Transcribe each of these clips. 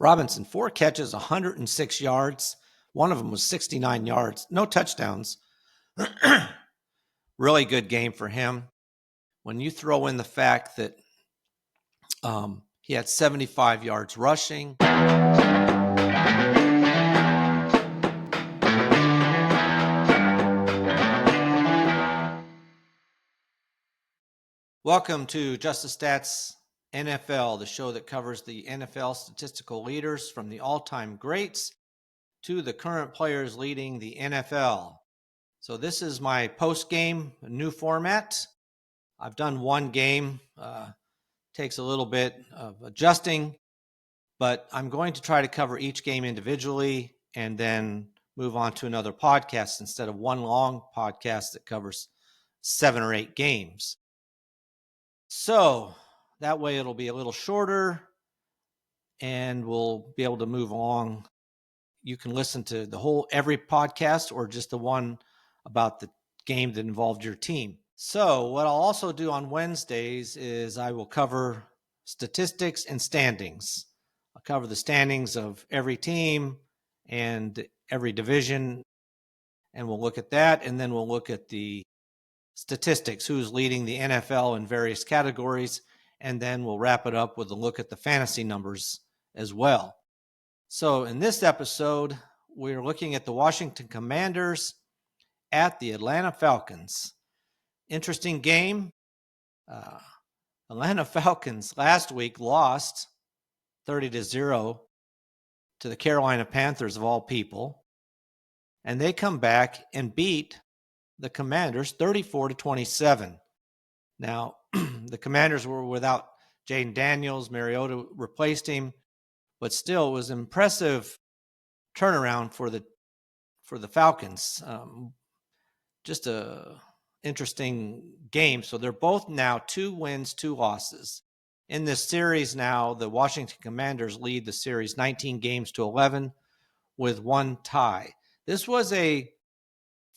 Robinson, 4 catches, 106 yards. One of them was 69 yards. No touchdowns. Really good game for him. When you throw in the fact that he had 75 yards rushing. Welcome to Just the Stats NFL, the show that covers the NFL statistical leaders from the all-time greats to the current players leading the NFL. So this is my post-game new format. I've done one game. Takes a little bit of adjusting, but I'm going to try to cover each game individually and then move on to another podcast instead of one long podcast that covers 7 or 8 games. So that way it'll be a little shorter and we'll be able to move along. You can listen to every podcast or just the one about the game that involved your team. So what I'll also do on Wednesdays is I will cover statistics and standings. I'll cover the standings of every team and every division, and we'll look at that, and then we'll look at the statistics, who's leading the NFL in various categories, and then we'll wrap it up with a look at the fantasy numbers as well. So in this episode, we're looking at the Washington Commanders at the Atlanta Falcons. Interesting game. Atlanta Falcons last week lost 30-0 to the Carolina Panthers of all people, and they come back and beat the Commanders 34-27. Now, the Commanders were without Jaden Daniels. Mariota replaced him, but still it was an impressive turnaround for the Falcons. Just a interesting game. So they're both now 2 wins, 2 losses. In this series now, the Washington Commanders lead the series 19 games to 11 with 1 tie. This was a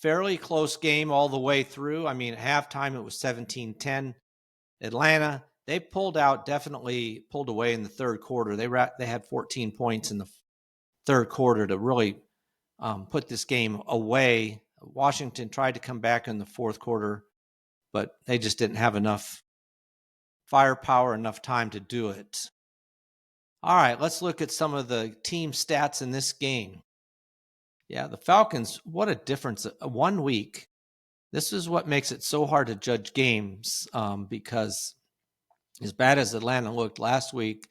fairly close game all the way through. I mean, at halftime, it was 17-10. Atlanta, they definitely pulled away in the third quarter. They had 14 points in the third quarter to really put this game away. Washington tried to come back in the fourth quarter, but they just didn't have enough firepower, enough time to do it. All right, let's look at some of the team stats in this game. Yeah, the Falcons, what a difference. 1 week. This is what makes it so hard to judge games because as bad as Atlanta looked last week,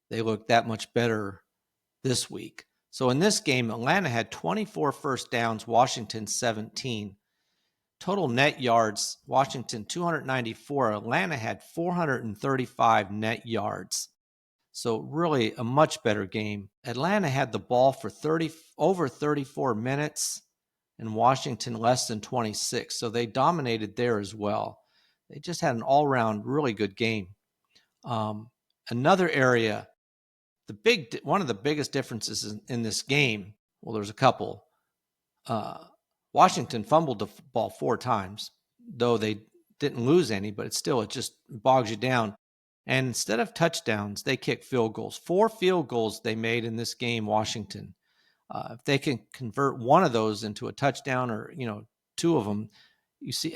they looked that much better this week. So in this game, Atlanta had 24 first downs, Washington 17. Total net yards, Washington 294. Atlanta had 435 net yards. So really a much better game. Atlanta had the ball for over 34 minutes and Washington less than 26. So they dominated there as well. They just had an all-around really good game. Another area, one of the biggest differences in this game, well, there's a couple. Washington fumbled the ball 4 times, though they didn't lose any, but it just bogs you down. And instead of touchdowns, they kicked field goals. 4 field goals they made in this game, Washington. If they can convert one of those into a touchdown or, 2 of them,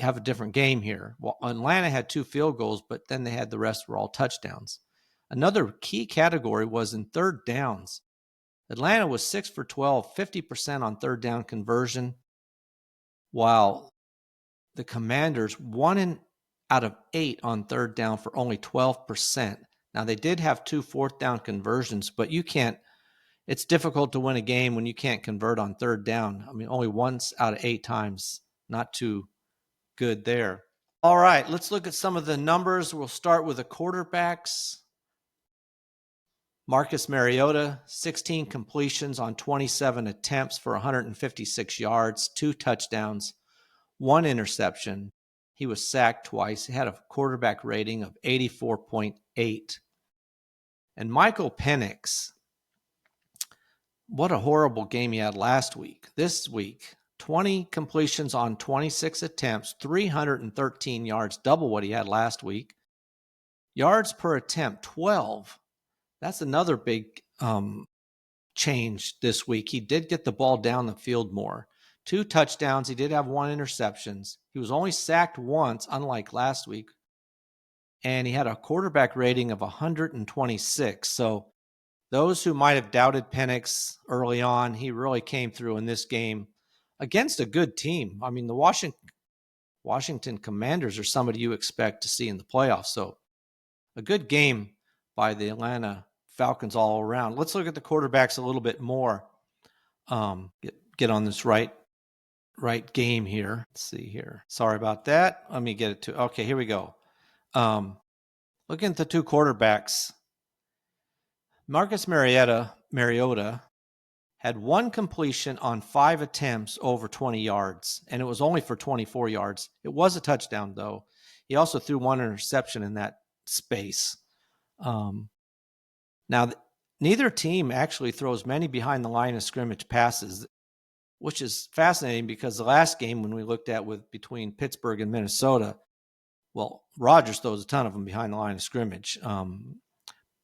have a different game here. Well, Atlanta had 2 field goals, but then they had the rest were all touchdowns. Another key category was in third downs. Atlanta was 6 for 12, 50% on third down conversion, while the Commanders 1 out of 8 on third down for only 12%. Now, they did have 2 fourth down conversions, but it's difficult to win a game when you can't convert on third down. I mean, only once out of 8 times, not too good there. All right, let's look at some of the numbers. We'll start with the quarterbacks. Marcus Mariota, 16 completions on 27 attempts for 156 yards, 2 touchdowns, 1 interception. He was sacked twice. He had a quarterback rating of 84.8. And Michael Penix, what a horrible game he had last week. This week, 20 completions on 26 attempts, 313 yards, double what he had last week. Yards per attempt, 12. That's another big changed this week. He did get the ball down the field more. 2 touchdowns. He did have 1 interception. He was only sacked once, unlike last week. And he had a quarterback rating of 126. So those who might have doubted Penix early on, he really came through in this game against a good team. I mean, the Washington Commanders are somebody you expect to see in the playoffs. So a good game by the Atlanta Falcons all around. Let's look at the quarterbacks a little bit more. Get on this right game here. Let's see here. Sorry about that. Let me get it to. Okay, here we go. Looking at the 2 quarterbacks, Marcus Mariota had 1 completion on 5 attempts over 20 yards, and it was only for 24 yards. It was a touchdown, though. He also threw 1 interception in that space. Now, neither team actually throws many behind the line of scrimmage passes, which is fascinating because the last game when we looked at between Pittsburgh and Minnesota, well, Rodgers throws a ton of them behind the line of scrimmage.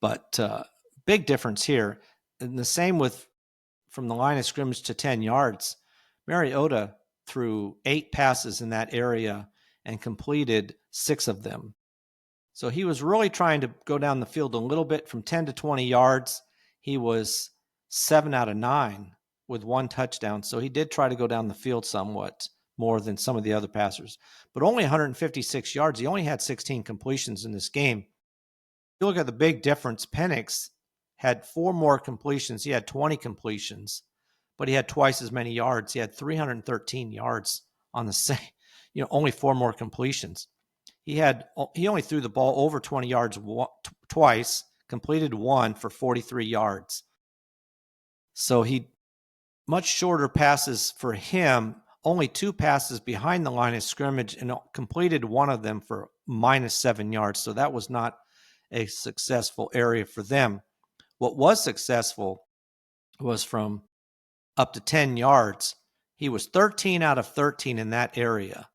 But big difference here. And the same with from the line of scrimmage to 10 yards. Mariota threw 8 passes in that area and completed 6 of them. So he was really trying to go down the field a little bit from 10 to 20 yards. He was 7 out of 9 with 1 touchdown. So he did try to go down the field somewhat more than some of the other passers, but only 156 yards. He only had 16 completions in this game. If you look at the big difference, Penix had 4 more completions. He had 20 completions, but he had twice as many yards. He had 313 yards on the same, only 4 more completions. He only threw the ball over 20 yards twice, completed 1 for 43 yards. So he much shorter passes for him, only 2 passes behind the line of scrimmage, and completed 1 of them for -7 yards. So that was not a successful area for them. What was successful was from up to 10 yards. He was 13 out of 13 in that area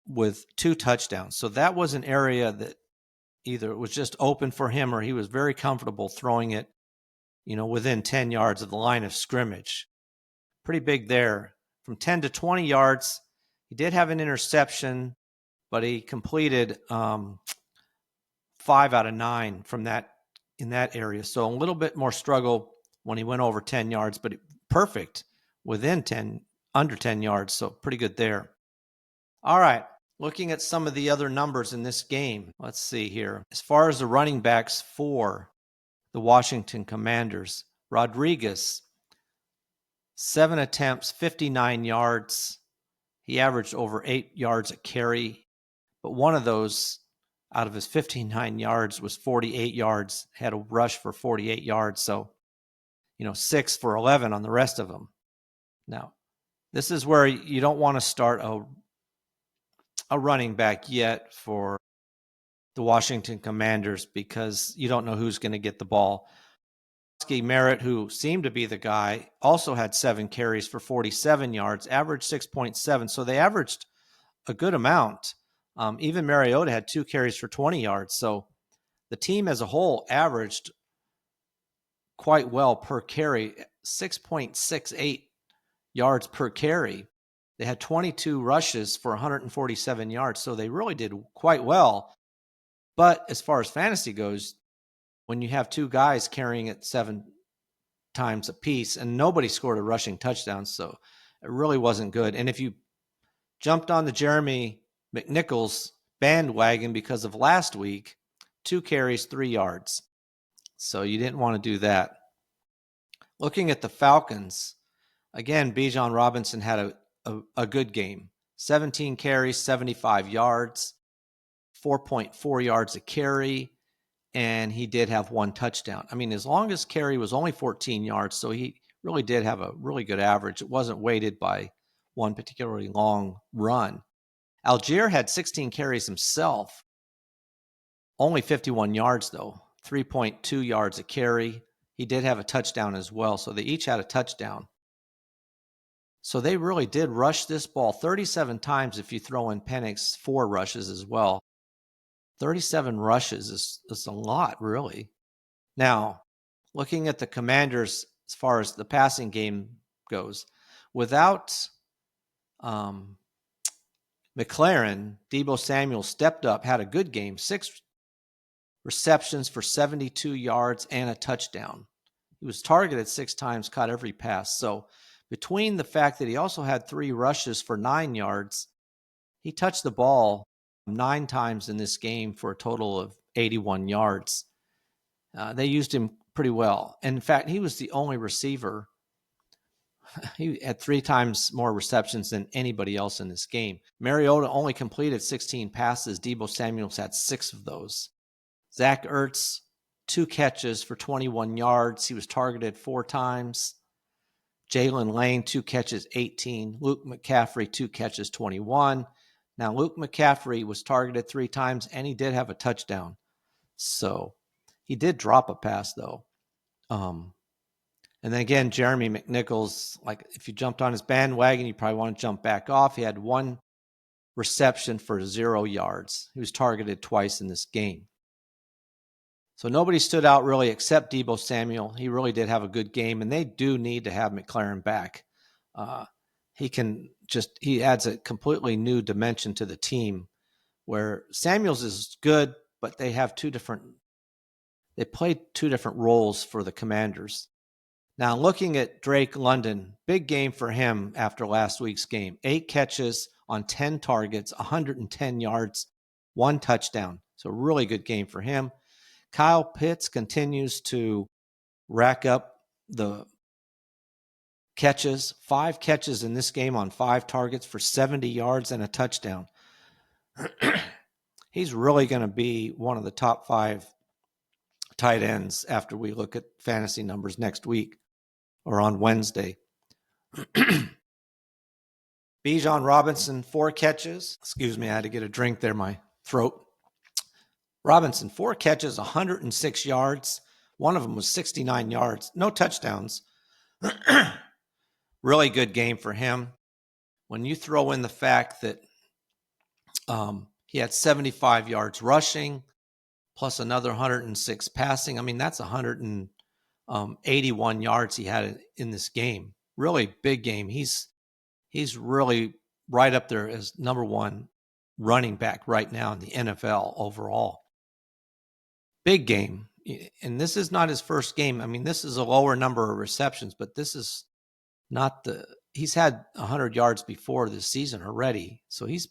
with 2 touchdowns. So that was an area that either it was just open for him or he was very comfortable throwing it, within 10 yards of the line of scrimmage. Pretty big there. From 10 to 20 yards, he did have an interception, but he completed 5 out of 9 from that in that area. So a little bit more struggle when he went over 10 yards, but perfect within under 10 yards. So pretty good there. All right. Looking at some of the other numbers in this game, let's see here. As far as the running backs for the Washington Commanders, Rodriguez, 7 attempts, 59 yards. He averaged over 8 yards a carry, but one of those out of his 59 yards was 48 yards, had a rush for 48 yards. So, 6 for 11 on the rest of them. Now, this is where you don't want to start a running back yet for the Washington Commanders because you don't know who's going to get the ball. Merritt, who seemed to be the guy, also had 7 carries for 47 yards, averaged 6.7. So they averaged a good amount. Even Mariota had 2 carries for 20 yards. So the team as a whole averaged quite well per carry, 6.68 yards per carry. They had 22 rushes for 147 yards. So they really did quite well. But as far as fantasy goes, when you have 2 guys carrying it 7 times apiece and nobody scored a rushing touchdown, so it really wasn't good. And if you jumped on the Jeremy McNichols bandwagon because of last week, 2 carries, 3 yards. So you didn't want to do that. Looking at the Falcons, again, Bijan Robinson had a good game. 17 carries, 75 yards, 4.4 yards a carry. And he did have 1 touchdown. I mean, his longest carry was only 14 yards, so he really did have a really good average. It wasn't weighted by one particularly long run. Algier had 16 carries himself, only 51 yards, though, 3.2 yards a carry. He did have a touchdown as well, so they each had a touchdown. So they really did rush this ball 37 times if you throw in Penix 4 rushes as well. 37 rushes is a lot, really. Now, looking at the Commanders as far as the passing game goes. Without McLaren, Deebo Samuel stepped up, had a good game, 6 receptions for 72 yards and a touchdown. He was targeted 6 times, caught every pass. So between the fact that he also had 3 rushes for 9 yards, he touched the ball 9 times in this game for a total of 81 yards. They used him pretty well. And in fact, he was the only receiver. He had 3 times more receptions than anybody else in this game. Mariota only completed 16 passes. Deebo Samuels had 6 of those. Zach Ertz, 2 catches for 21 yards. He was targeted 4 times. Jalen Lane, 2 catches, 18. Luke McCaffrey, 2 catches, 21. Now, Luke McCaffrey was targeted 3 times, and he did have a touchdown. So he did drop a pass, though. And then again, Jeremy McNichols, like if you jumped on his bandwagon, you probably want to jump back off. He had 1 reception for 0 yards. He was targeted twice in this game. So nobody stood out really except Deebo Samuel. He really did have a good game, and they do need to have McLaren back. He adds a completely new dimension to the team where Samuels is good, but they play 2 different roles for the Commanders. Now, looking at Drake London, big game for him after last week's game. 8 catches on 10 targets, 110 yards, 1 touchdown. So really good game for him. Kyle Pitts continues to rack up the catches. 5 catches in this game on 5 targets for 70 yards and a touchdown. He's really going to be one of the top 5 tight ends after we look at fantasy numbers next week or on Wednesday. Bijan Robinson, 4 catches. Excuse me, I had to get a drink there, my throat. Robinson, 4 catches, 106 yards. One of them was 69 yards. No touchdowns. Really good game for him. When you throw in the fact that he had 75 yards rushing, plus another 106 passing, I mean, that's 181 yards he had in this game. Really big game. He's really right up there as number 1 running back right now in the NFL overall. Big game. And this is not his first game. I mean, this is a lower number of receptions, but this is not he's had 100 yards before this season already. So he's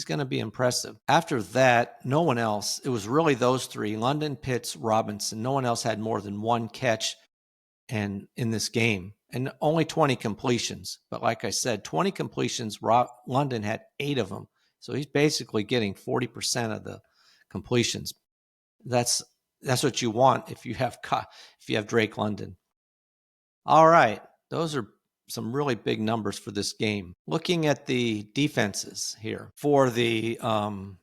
going to be impressive. After that, no one else. It was really those 3, London, Pitts, Robinson. No one else had more than 1 catch in this game. And only 20 completions. But like I said, 20 completions, London had 8 of them. So he's basically getting 40% of the completions. That's what you want if you have Drake London. All right, those are some really big numbers for this game. Looking at the defenses here for the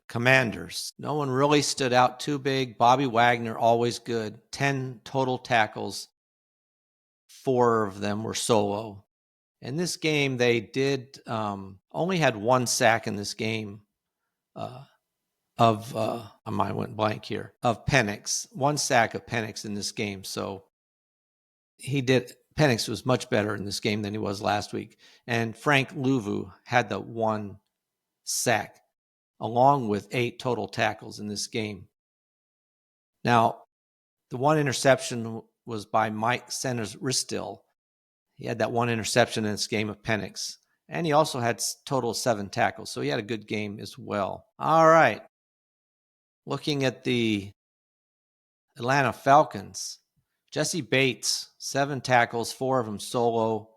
Commanders, no one really stood out too big. Bobby Wagner, always good. 10 total tackles. 4 of them were solo. In this game, they did only had 1 sack in this game. My mind went blank here, of Penix. 1 sack of Penix in this game. So Penix was much better in this game than he was last week. And Frank Louvu had the 1 sack, along with 8 total tackles in this game. Now, the 1 interception was by Mike Sanders-Ristil. He had that 1 interception in this game of Penix. And he also had total 7 tackles. So he had a good game as well. All right. Looking at the Atlanta Falcons, Jesse Bates, 7 tackles, 4 of them solo.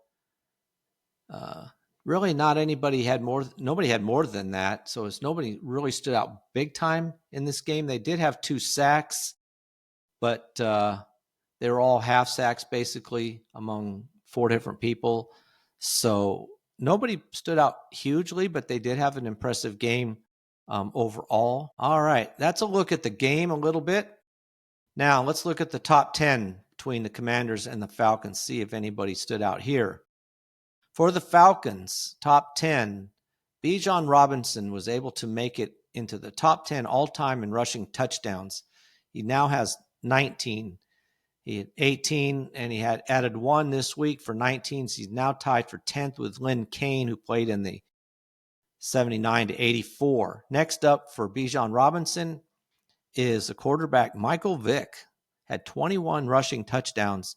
Really not nobody had more than that. So nobody really stood out big time in this game. They did have 2 sacks, but they were all half sacks basically among 4 different people. So nobody stood out hugely, but they did have an impressive game overall. All right, that's a look at the game a little bit. Now let's look at the top 10 between the Commanders and the Falcons, see if anybody stood out here. For the Falcons, top 10, Bijan Robinson was able to make it into the top 10 all-time in rushing touchdowns. He now has 19. He had 18, and he had added 1 this week for 19. So he's now tied for 10th with Lynn Kane, who played in the 79-84. Next up for Bijan Robinson is the quarterback Michael Vick. Had 21 rushing touchdowns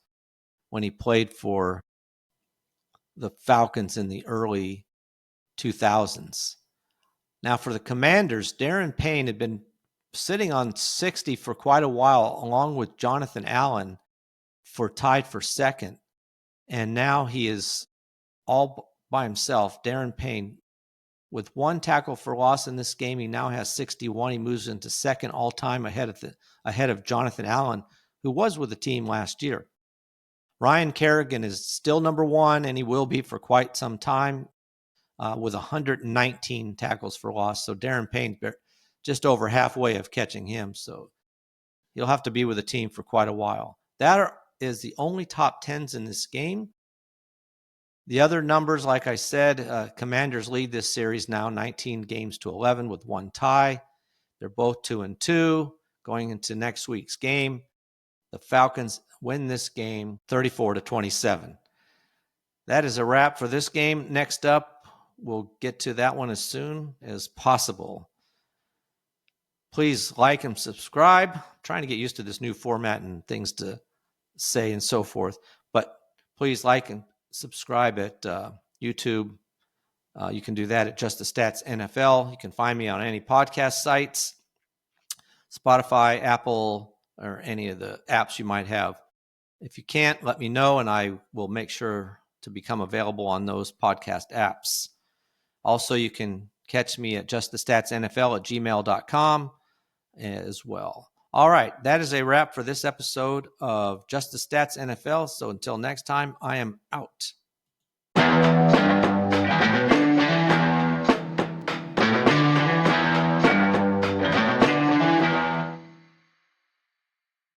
when he played for the Falcons in the early 2000s. Now for the Commanders, Darren Payne had been sitting on 60 for quite a while, along with Jonathan Allen, tied for second. And now he is all by himself, Darren Payne. With 1 tackle for loss in this game, he now has 61. He moves into second all-time ahead of Jonathan Allen, who was with the team last year. Ryan Kerrigan is still number 1, and he will be for quite some time, with 119 tackles for loss. So Darren Payne just over halfway of catching him. So he'll have to be with the team for quite a while. That is the only top 10s in this game. The other numbers, like I said, Commanders lead this series now 19 games to 11 with 1 tie. They're both 2-2 going into next week's game. The Falcons win this game 34-27. That is a wrap for this game. Next up, we'll get to that one as soon as possible. Please like and subscribe. I'm trying to get used to this new format and things to say and so forth. But please like and subscribe at YouTube. You can do that at Just the Stats NFL. You can find me on any podcast sites, Spotify, Apple, or any of the apps you might have. If you can't, let me know, and I will make sure to become available on those podcast apps. Also, you can catch me at justthestatsnfl@gmail.com as well. All right, that is a wrap for this episode of Just the Stats NFL. So until next time, I am out.